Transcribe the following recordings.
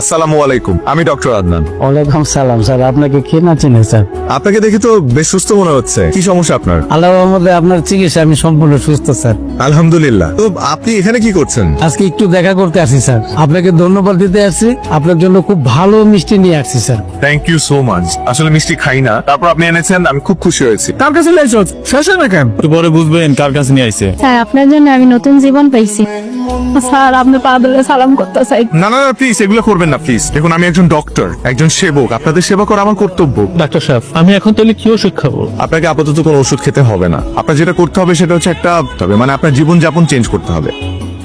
আসসালামু আলাইকুম, আমি ডক্টর আদনান। ওয়ালাইকুম সালাম স্যার, আপনাকে কে না চিনে স্যার? আপনাকে দেখে তো বেশ সুস্থ মনে হচ্ছে। কি সমস্যা আপনার? আল্লাহ রহমতে আপনার চিকিৎসা আমি সম্পূর্ণ সুস্থ স্যার। আলহামদুলিল্লাহ। তো আপনি এখানে কি করছেন? আজকে একটু দেখা করতে আসি স্যার, আপনাকে ধন্যবাদ দিতে আসছি। আপনার জন্য খুব ভালো মিষ্টি নিয়ে আসছি sir. Thank you so much. আসলে মিষ্টি খাই না, তারপর আপনি এনেছেন, আমি খুব খুশি হয়েছি। কার কাছে লাইছো শেষ না কেন? একটু পরে বুঝবেন কার কাছে নিয়ে আইছে। স্যার আপনার জন্য আমি নতুন জীবন পাইছি। স্যার আপনি পা ধরে সালাম করতে চাই। না না প্লিজ, এগুলো করবেন না প্লিজ। দেখুন, আমি একজন ডক্টর, একজন সেবক। আপনাদের সেবা করা আমার কর্তব্য। ডাক্তার সাহেব, আমি এখন তাহলে কি ওষুধ খাবো? আপনাকে আপাতত কোনো ওষুধ খেতে হবে না। আপনার যেটা করতে হবে সেটা হচ্ছে মানে আপনার জীবনযাপন চেঞ্জ করতে হবে।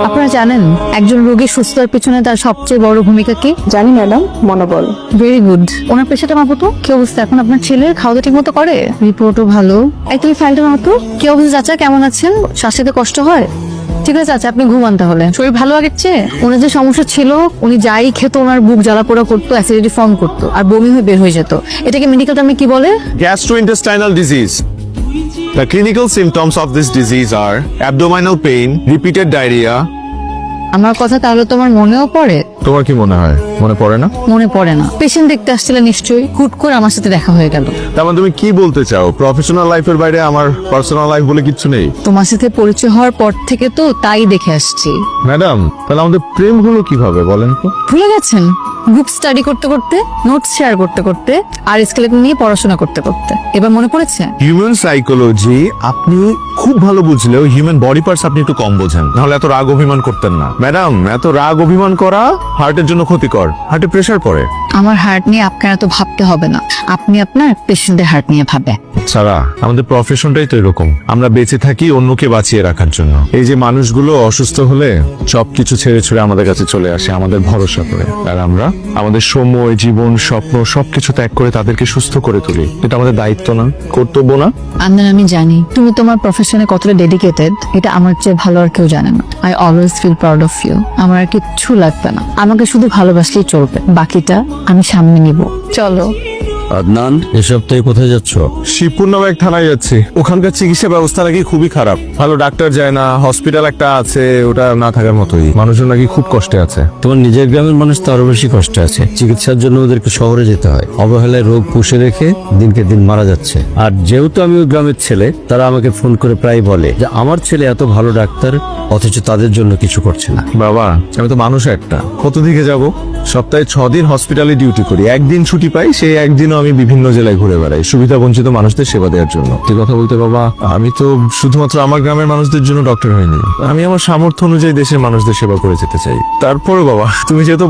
আপনারা জানেন একজন রোগীর সুস্থতার পিছনে তার সবচেয়ে বড় ভূমিকা কি? জানি ম্যাডাম, মনোবল। Very good. ওনার পেশাটা মাপো তো, কি অবস্থা এখন আপনার ছেলের? খাওয়া ঠিক মতো করে? রিপোর্টও ভালো। এই তুমি ফাইলটা মাপো। কি অবস্থা চাচা, কেমন আছেন? শ্বাস নিতে কষ্ট হয়? ঠিক আছে চাচা, আপনি ঘুমান তাহলে। শরীর ভালো আগের চেয়ে? ওনার যে সমস্যা ছিল, উনি যাই খেত ওনার বুক জ্বালা পোড়া করতো, অ্যাসিডিটি ফর্ম করতো আর বমি হয়ে বের হয়ে যেত। এটাকে মেডিকেল টার্মে কি বলে? Gastrointestinal disease. The clinical symptoms of this disease are abdominal pain, repeated diarrhea. আমার কথা তাহলে তোমার মনেও পড়ে? তোমার কি মনে হয় মনে পড়ে না? মনে পড়ে না। পেশেন্ট দেখতে আসছিলে নিশ্চয়ই, হুট করে আমার সাথে দেখা হয়ে গেল। তার মানে তুমি কি বলতে চাও, প্রফেশনাল লাইফের বাইরে আমার পার্সোনাল লাইফ বলে কিচ্ছু নেই? তোমার সাথে পরিচয় হওয়ার পর থেকে তো তাই দেখে আসছি। ম্যাডাম, তাহলে আমাদের প্রেম হলো কিভাবে বলেন তো? ভুলে গেছেন? গ্রুপ স্টাডি করতে করতে, নোটস শেয়ার করতে করতে আর স্কেলেটন নিয়ে পড়াশোনা করতে করতে। এবার মনে পড়েছে? হিউম্যান সাইকোলজি আপনি খুব ভালো বুঝলেও হিউম্যান বডি পার্টস আপনি একটু কম বোঝেন। নাহলে এত রাগ অভিমান করতেন না। ম্যাডাম, এত রাগ অভিমান করা হার্টের জন্য ক্ষতিকর। হার্টে প্রেসার পড়ে। আমার হার্ট নিয়ে আপনার এত ভাবতে হবে না, আপনি আপনার পেশেন্টের হার্ট নিয়ে ভাবে। সারা, আমাদের প্রফেশনটাই তো এরকম। আমরা বেঁচে থাকি অন্যকে বাঁচিয়ে রাখার জন্য। এই যে মানুষগুলো অসুস্থ হলে সবকিছু ছেড়ে ছুড়ে আমাদের কাছে চলে আসে আমাদের ভরসা করে, আর আমরা আমাদের সময়, জীবন, স্বপ্ন সবকিছু ত্যাগ করে তাদেরকে সুস্থ করে তুলি। এটা আমাদের দায়িত্ব না, কর্তব্য না? আন্দান, আমি জানি তুমি তোমার প্রফেশনে কতটা ডেডিকেটেড, এটা আমার চেয়ে ভালো আর কেউ জানে না। I always feel proud of you. আমার আর কিচ্ছু লাগবে না, আমাকে শুধু ভালোবাসলেই চলবে, বাকিটা আমি সামনে নিব। চলো। আদনান, এ সপ্তাহে কোথায় যাচ্ছ? শিবপুর নামে এক থানায় যাচ্ছি। ওখানকার চিকিৎসা ব্যবস্থা নাকি খুবই খারাপ। ভালো ডাক্তার যায় না, হসপিটাল একটা আছে, ওটা না থাকার মতোই। মানুষজন নাকি খুব কষ্টে আছে। তোমার নিজের গ্রামের মানুষ তো আরো বেশি কষ্টে আছে। চিকিৎসার জন্য ওদেরকে শহরে যেতে হয়। অবহেলায় রোগ পুষে রেখে দিনকে দিন মারা যাচ্ছে। আর যেহেতু আমি ওই গ্রামের ছেলে, তারা আমাকে ফোন করে প্রায় বলে যে আমার ছেলে এত ভালো ডাক্তার, অথচ তাদের জন্য কিছু করছে না। বাবা, আমি তো মানুষ একটা, কত দিকে যাব? সপ্তাহে 6 দিন হসপিটালে ডিউটি করি, একদিন ছুটি পাই। সেই একদিনও আমি বিভিন্ন জেলায় ঘুরে বেড়াই সুবিধা বঞ্চিত মানুষদের সেবা দেওয়ার জন্য। তুই কথা বলতে বাবা, আমি তো শুধুমাত্র আমার গ্রামের মানুষদের জন্য ডক্টর হইনি। আমি আমার সামর্থ্য অনুযায়ী দেশের মানুষদের সেবা করে যেতে চাই। তারপরে বাবা, তুমি যেহেতু